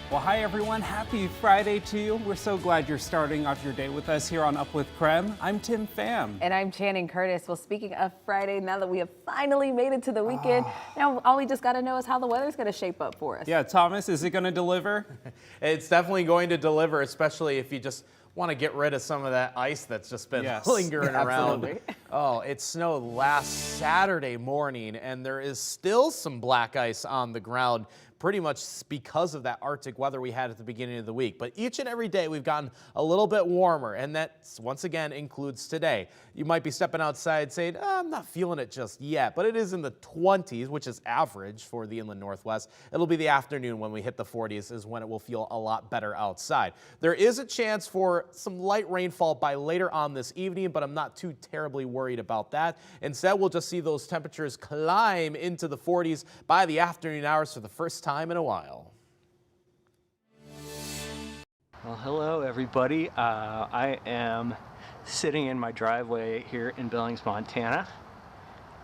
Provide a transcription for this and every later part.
Well, hi everyone. Happy Friday to you. We're so glad you're starting off your day with us here on Up with KREM. I'm Tim Pham. And I'm Channing Curtis. Well, speaking of Friday, now that we have finally made it to the weekend, now all we just got to know is how the weather's going to shape up for us. Yeah, Thomas, is it going to deliver? It's definitely going to deliver, especially if you just want to get rid of some of that ice that's just been lingering around. Oh, it snowed last Saturday morning, and there is still some black ice on the ground, pretty much because of that Arctic weather we had at the beginning of the week. But each and every day we've gotten a little bit warmer, and that once again includes today. You might be stepping outside saying, I'm not feeling it just yet, but it is in the 20s, which is average for the inland Northwest. It'll be the afternoon when we hit the 40s is when it will feel a lot better outside. There is a chance for some light rainfall by later on this evening, but I'm not too terribly worried about that. Instead, we'll just see those temperatures climb into the 40s by the afternoon hours for the first time in a while. Well, hello everybody. I am sitting in my driveway here in Billings, Montana,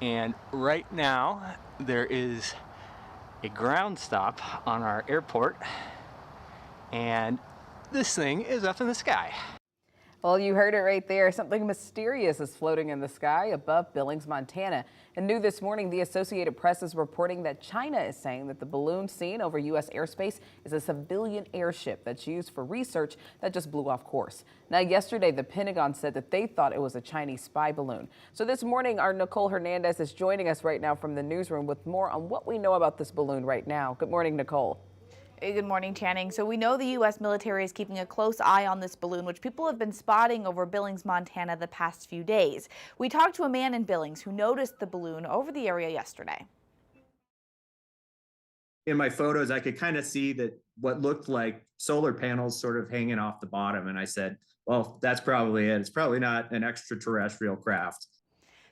and right now there is a ground stop on our airport, and this thing is up in the sky. Well, you heard it right there. Something mysterious is floating in the sky above Billings, Montana. And new this morning, the Associated Press is reporting that China is saying that the balloon seen over U.S. airspace is a civilian airship that's used for research that just blew off course. Now, yesterday, the Pentagon said that they thought it was a Chinese spy balloon. So this morning, our Nicole Hernandez is joining us right now from the newsroom with more on what we know about this balloon right now. Good morning, Nicole. Hey, good morning, Channing. So we know the U.S. military is keeping a close eye on this balloon, which people have been spotting over Billings, Montana the past few days. We talked to a man in Billings who noticed the balloon over the area yesterday. In my photos, I could kind of see that what looked like solar panels sort of hanging off the bottom. And I said, well, that's probably it. It's probably not an extraterrestrial craft.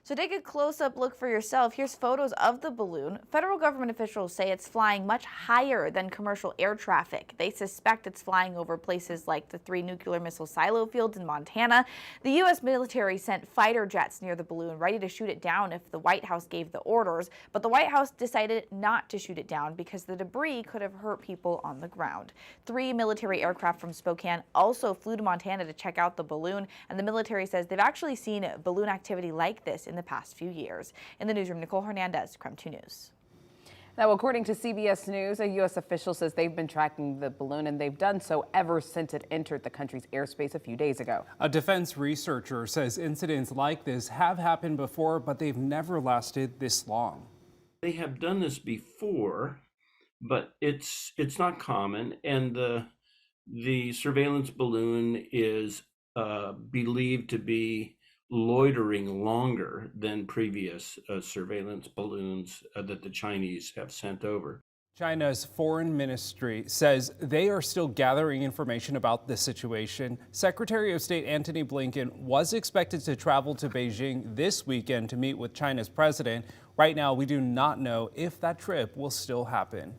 So take a close-up look for yourself. Here's photos of the balloon. Federal government officials say it's flying much higher than commercial air traffic. They suspect it's flying over places like the 3 nuclear missile silo fields in Montana. The U.S. military sent fighter jets near the balloon, ready to shoot it down if the White House gave the orders. But the White House decided not to shoot it down because the debris could have hurt people on the ground. 3 military aircraft from Spokane also flew to Montana to check out the balloon, and the military says they've actually seen balloon activity like this in the past few years. In the newsroom, Nicole Hernandez, KREM 2 News. Now, according to CBS News, a U.S. official says they've been tracking the balloon, and they've done so ever since it entered the country's airspace a few days ago. A defense researcher says incidents like this have happened before, but they've never lasted this long. They have done this before, but it's not common, and the surveillance balloon is believed to be loitering longer than previous surveillance balloons that the Chinese have sent over. China's foreign ministry says they are still gathering information about the situation. Secretary of State Antony Blinken was expected to travel to Beijing this weekend to meet with China's president. Right now, we do not know if that trip will still happen.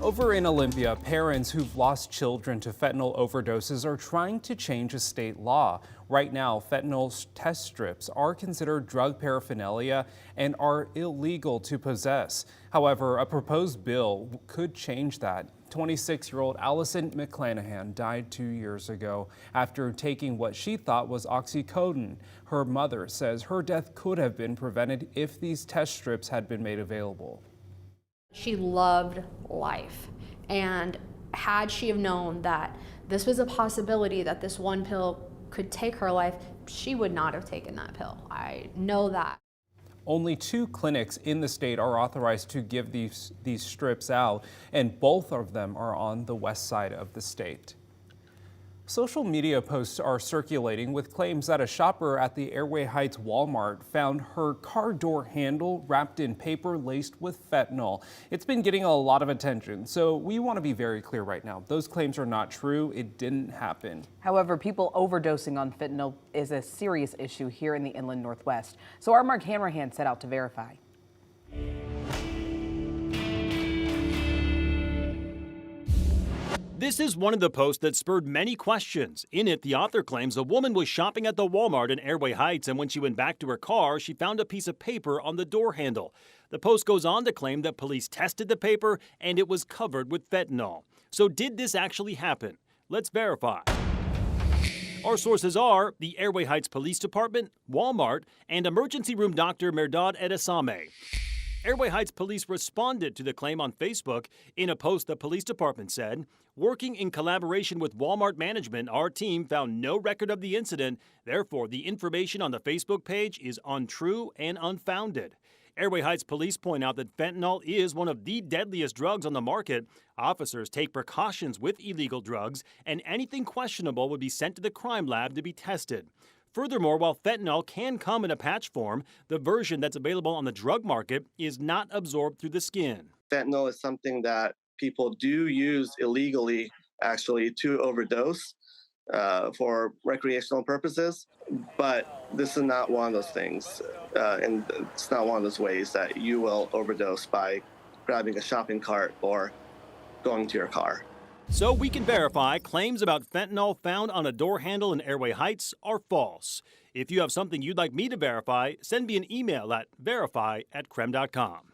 Over in Olympia, parents who've lost children to fentanyl overdoses are trying to change a state law. Right now, fentanyl test strips are considered drug paraphernalia and are illegal to possess. However, a proposed bill could change that. 26-year-old Allison McClanahan died 2 years ago after taking what she thought was oxycodone. Her mother says her death could have been prevented if these test strips had been made available. She loved life, and had she have known that this was a possibility, that this one pill could take her life, she would not have taken that pill. I know that. Only 2 clinics in the state are authorized to give these strips out, and both of them are on the west side of the state. Social media posts are circulating with claims that a shopper at the Airway Heights Walmart found her car door handle wrapped in paper laced with fentanyl. It's been getting a lot of attention, so we want to be very clear right now. Those claims are not true. It didn't happen. However, people overdosing on fentanyl is a serious issue here in the inland Northwest. So our Mark Hammerhand set out to verify. This is one of the posts that spurred many questions. In it, the author claims a woman was shopping at the Walmart in Airway Heights, and when she went back to her car, she found a piece of paper on the door handle. The post goes on to claim that police tested the paper and it was covered with fentanyl. So did this actually happen? Let's verify. Our sources are the Airway Heights Police Department, Walmart, and emergency room doctor Merdad Edesame. Airway Heights police responded to the claim on Facebook. In a post, the police department said, "Working in collaboration with Walmart management, our team found no record of the incident. Therefore, the information on the Facebook page is untrue and unfounded." Airway Heights police point out that fentanyl is one of the deadliest drugs on the market. Officers take precautions with illegal drugs, and anything questionable would be sent to the crime lab to be tested. Furthermore, while fentanyl can come in a patch form, the version that's available on the drug market is not absorbed through the skin. Fentanyl is something that people do use illegally, actually, to overdose for recreational purposes. But this is not one of those things. And it's not one of those ways that you will overdose by grabbing a shopping cart or going to your car. So we can verify claims about fentanyl found on a door handle in Airway Heights are false. If you have something you'd like me to verify, send me an email at verify@krem.com.